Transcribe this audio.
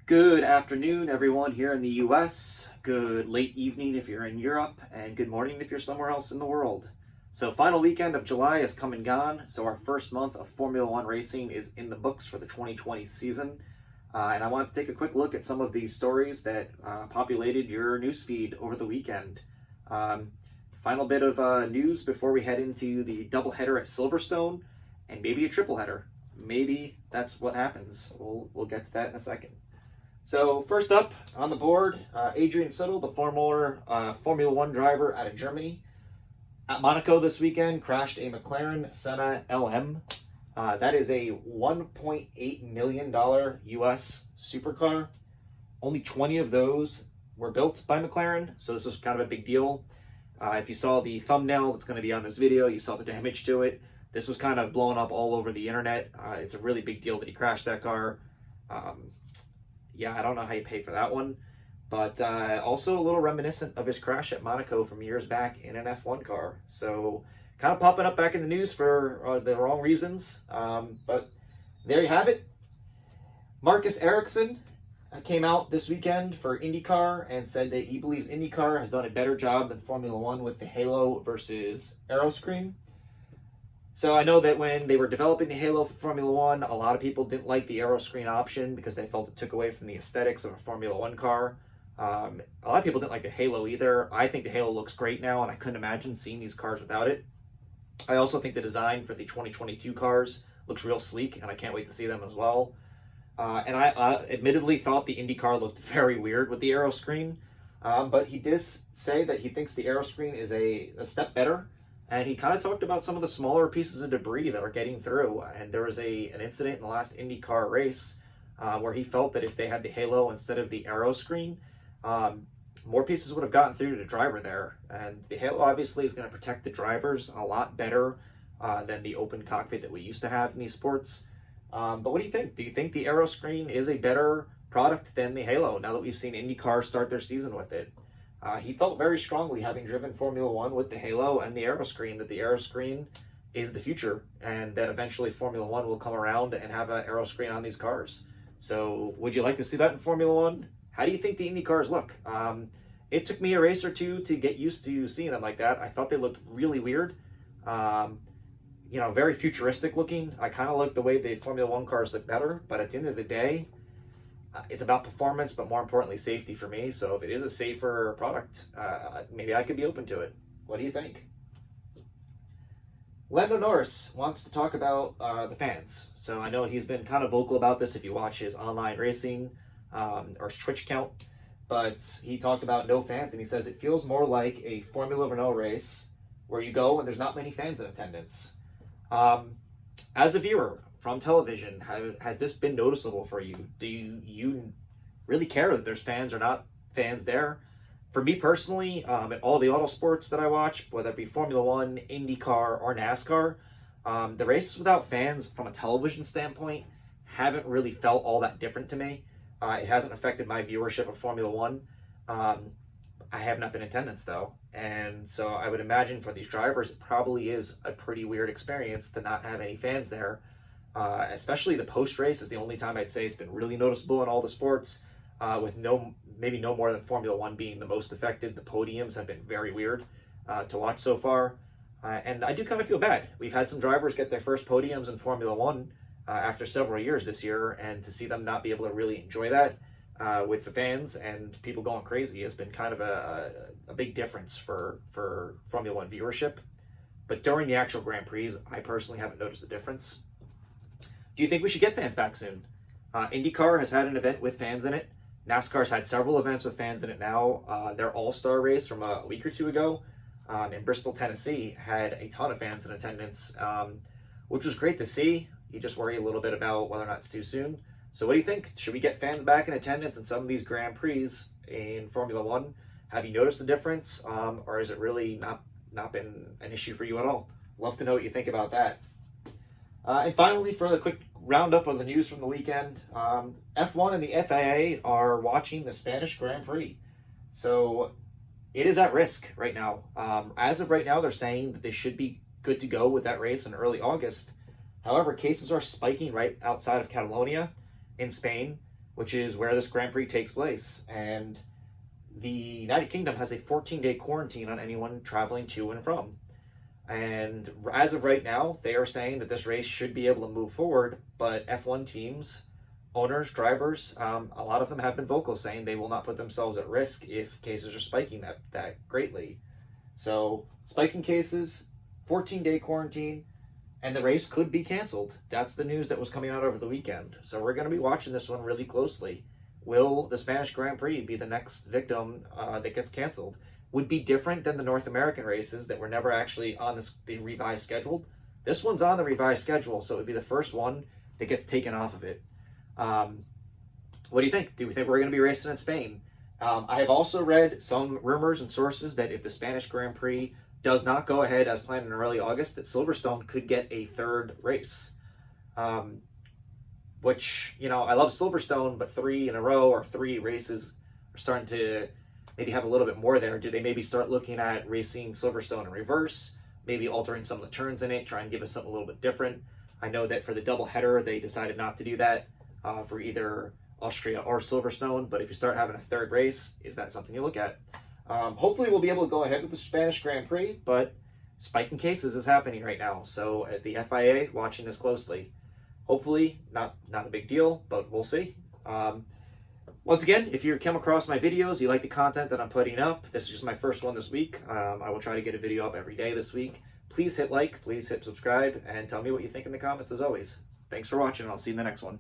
Good afternoon, everyone here in the US. Good late evening if you're in Europe, and good morning if you're somewhere else in the world. So, final weekend of July has come and gone, so our first month of Formula One racing is in the books for the 2020 season. And I wanted to take a quick look at some of the stories that populated your newsfeed over the weekend. Final bit of news before we head into the doubleheader at Silverstone, and maybe a triple header. Maybe that's what happens. We'll get to that in a second. So first up on the board, Adrian Sutil, the former Formula One driver out of Germany. At Monaco this weekend, crashed a McLaren Senna LM. That is a $1.8 million US supercar. Only 20 of those were built by McLaren, so this was kind of a big deal. If you saw the thumbnail that's going to be on this video, you saw the damage to it. This was kind of blowing up all over the internet. It's a really big deal that he crashed that car. Yeah, I don't know how you pay for that one, but also a little reminiscent of his crash at Monaco from years back in an F1 car. So kind of popping up back in the news for the wrong reasons, but there you have it. Marcus Ericsson came out this weekend for IndyCar and said that he believes IndyCar has done a better job than Formula One with the Halo versus Aero screen. So I know that when they were developing the Halo for Formula One, a lot of people didn't like the aero screen option because they felt it took away from the aesthetics of a Formula One car. A lot of people didn't like the Halo either. I think the Halo looks great now, and I couldn't imagine seeing these cars without it. I also think the design for the 2022 cars looks real sleek, and I can't wait to see them as well. And I admittedly thought the Indy car looked very weird with the aero screen, but he did say that he thinks the aero screen is a step better. And he kind of talked about some of the smaller pieces of debris that are getting through. And there was an incident in the last IndyCar race where he felt that if they had the Halo instead of the aero screen, more pieces would have gotten through to the driver there. And the Halo obviously is going to protect the drivers a lot better than the open cockpit that we used to have in these sports. But what do you think? Do you think the aero screen is a better product than the Halo now that we've seen IndyCar start their season with it? He felt very strongly, having driven Formula One with the Halo and the aero screen, that the aero screen is the future, and that eventually Formula One will come around and have an aero screen on these cars. So would you like to see that in Formula One? How do you think the Indy cars look? It took me a race or two to get used to seeing them like that. I thought they looked really weird. Very futuristic looking. I kind of like the way the Formula One cars look better, but at the end of the day, it's about performance, but more importantly, safety for me. So if it is a safer product, maybe I could be open to it. What do you think? Norris wants to talk about the fans. So I know he's been kind of vocal about this if you watch his online racing or his Twitch account. But he talked about no fans, and he says it feels more like a Formula Renault race where you go and there's not many fans in attendance. As a viewer from television, has this been noticeable for you? Do you really care that there's fans or not fans there? For me personally, at all the auto sports that I watch, whether it be Formula One, IndyCar, or NASCAR, the races without fans from a television standpoint haven't really felt all that different to me. It hasn't affected my viewership of Formula One. I have not been in attendance though, and so I would imagine for these drivers it probably is a pretty weird experience to not have any fans there. Especially the post-race is the only time I'd say it's been really noticeable in all the sports, with maybe no more than Formula One being the most affected. The podiums have been very weird to watch so far, and I do kind of feel bad. We've had some drivers get their first podiums in Formula One after several years this year, and to see them not be able to really enjoy that with the fans and people going crazy has been kind of a big difference for Formula One viewership. But during the actual Grand Prix, I personally haven't noticed a difference. Do you think we should get fans back soon? IndyCar has had an event with fans in it. NASCAR's had several events with fans in it now. Their All-Star race from a week or two ago in Bristol, Tennessee had a ton of fans in attendance, which was great to see. You just worry a little bit about whether or not it's too soon. So what do you think? Should we get fans back in attendance in some of these Grand Prix in Formula One? Have you noticed a difference, or has it really not been an issue for you at all? Love to know what you think about that. And finally, for a quick roundup of the news from the weekend, F1 and the FIA are watching the Spanish Grand Prix. So it is at risk right now. As of right now, they're saying that they should be good to go with that race in early August. However, cases are spiking right outside of Catalonia in Spain, which is where this Grand Prix takes place. And the United Kingdom has a 14-day quarantine on anyone traveling to and from. And as of right now, they are saying that this race should be able to move forward, but F1 teams, owners, drivers, a lot of them have been vocal saying they will not put themselves at risk if cases are spiking that greatly. So spiking cases, 14-day quarantine, and the race could be canceled. That's the news that was coming out over the weekend. So we're going to be watching this one really closely. Will the Spanish Grand Prix be the next victim that gets canceled? Would be different than the North American races that were never actually on the revised schedule. This one's on the revised schedule, so it would be the first one that gets taken off of it. What do you think? Do we think we're going to be racing in Spain? I have also read some rumors and sources that if the Spanish Grand Prix does not go ahead as planned in early August, that Silverstone could get a third race. Which, you know, I love Silverstone, but 3 in a row or 3 races are starting to maybe have a little bit more there. Do they maybe start looking at racing Silverstone in reverse, maybe altering some of the turns in it, try and give us something a little bit different? I know that for the double header, they decided not to do that for either Austria or Silverstone, but if you start having a third race, is that something you look at? Hopefully we'll be able to go ahead with the Spanish Grand Prix, but spiking cases is happening right now, so at the FIA, watching this closely. Hopefully, not a big deal, but we'll see. Once again, if you come across my videos, you like the content that I'm putting up, this is just my first one this week. I will try to get a video up every day this week. Please hit like, please hit subscribe, and tell me what you think in the comments as always. Thanks for watching, and I'll see you in the next one.